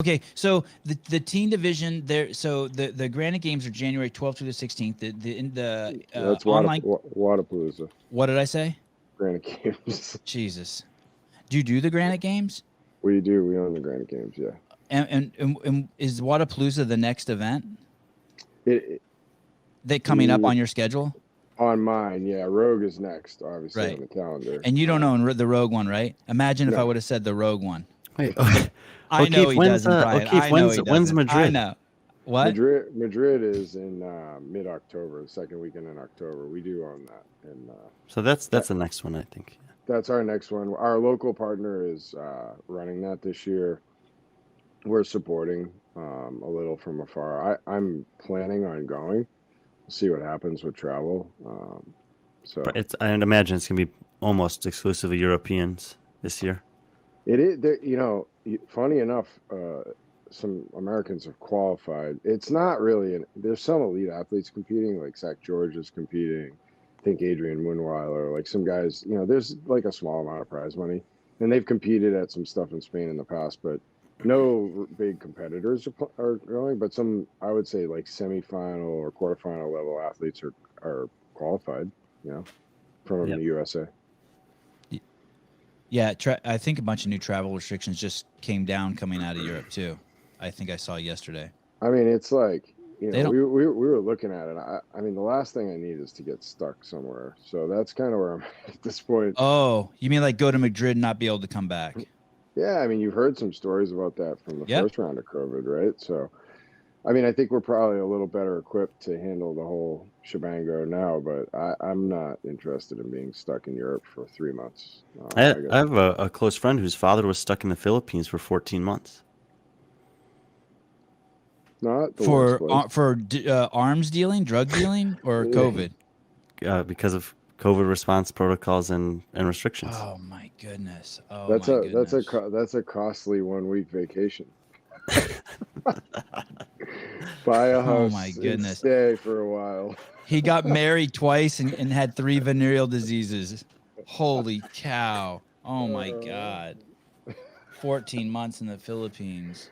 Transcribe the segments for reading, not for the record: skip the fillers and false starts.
Okay, so the teen division there. So the Granite Games are January 12th through the 16th. The That's online. Wodapalooza, What did I say? Granite Games. Jesus. Do you do the Granite Games? We do. We own the Granite Games. Yeah. And is Wodapalooza the next event It, that coming up we on your schedule? on mine. Yeah. Rogue is next, obviously on Right. the calendar. And you don't own the Rogue one, right? Imagine if I No. would have said the Rogue one. Wait, okay. I know he doesn't, Brian. O'Keefe, I know he when's doesn't. I Madrid? know. What? Madrid is in mid-October, the second weekend in October. We do own that, and So that's the next one, I think. that's our next one. Our local partner is running that this year. We're supporting a little from afar. I'm planning on going. See what happens with travel. So But I'd imagine it's gonna be almost exclusively Europeans this year. it is. Funny enough, some Americans have qualified. It's not really. There's some elite athletes competing, like Zach George is competing. I think Adrian Moonweiler, like some guys. There's like a small amount of prize money, and they've competed at some stuff in Spain in the past, but no big competitors are going. But some, I would say, like semifinal or quarterfinal level athletes are qualified. From the USA. Yeah, I think a bunch of new travel restrictions just came down coming out of Europe too. I think I saw yesterday. I mean, it's like They don't- we were looking at it. I mean, the last thing I need is to get stuck somewhere. So that's kind of where I'm at this point. Oh, you mean like go to Madrid and not be able to come back? Yeah, I mean, you've heard some stories about that from the Yep. first round of COVID, right? So, I mean, I think we're probably a little better equipped to handle the whole shebango now, but I'm not interested in being stuck in Europe for 3 months. I have a close friend whose father was stuck in the Philippines for 14 months. Not the worst place. for arms dealing, drug dealing, or COVID. Because of COVID response protocols and restrictions. Oh my goodness! Oh That's my goodness. that's a costly 1 week vacation. Buy a house my and goodness. stay for a while. He got married twice and had 3 venereal diseases. Holy cow! Oh my God! 14 months in the Philippines.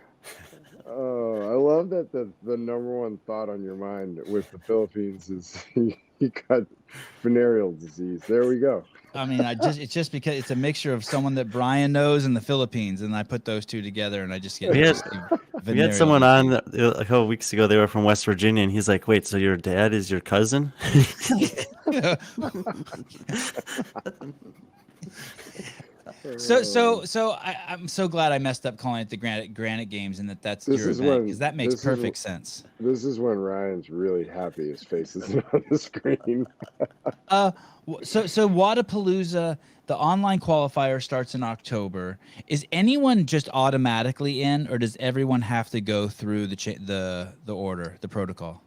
Oh, I love that the number one thought on your mind with the Philippines is he got venereal disease. There we go. I mean, it's just because it's a mixture of someone that Brian knows in the Philippines, and I put those two together, and I just get. We had someone on a couple weeks ago. They were from West Virginia, and he's like, "Wait, so your dad is your cousin?" I'm so glad I messed up calling it the Granite Games, and that's your event, because that makes perfect sense. This is when Ryan's really happy. His face isn't on the screen. So Wodapalooza, the online qualifier starts in October. Is anyone just automatically in, or does everyone have to go through the order, the protocol?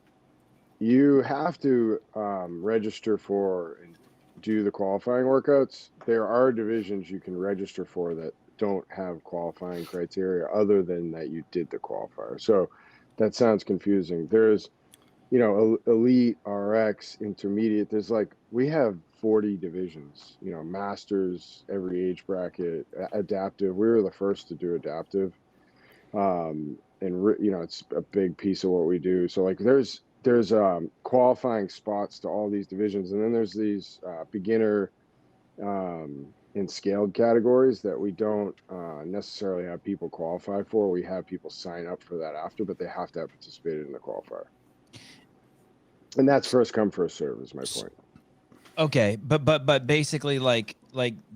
You have to register for and do the qualifying workouts. There are divisions you can register for that don't have qualifying criteria other than that you did the qualifier. So that sounds confusing. There's, elite, RX, intermediate. We have 40 divisions, masters, every age bracket, adaptive. We were the first to do adaptive. And it's a big piece of what we do. So there's qualifying spots to all these divisions, and then there's these beginner and scaled categories that we don't necessarily have people qualify for. We have people sign up for that after, but they have to have participated in the qualifier, and that's first come first serve is my point. Okay, but basically, like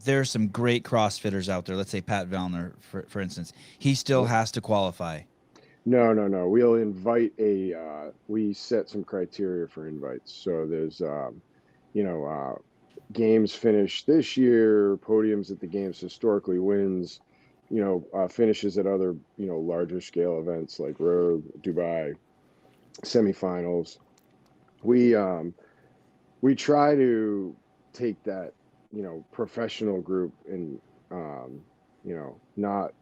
there's some great CrossFitters out there. Let's say Pat Vellner, for instance, he still has to qualify. No. We'll invite we set some criteria for invites. So there's, games finished this year, podiums at the games historically, wins, finishes at other, larger scale events like Rogue, Dubai, semifinals. We try to take that, professional group and, not,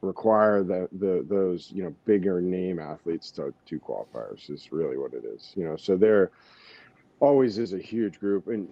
require those bigger name athletes to qualifiers is really what it is. So there always is a huge group, and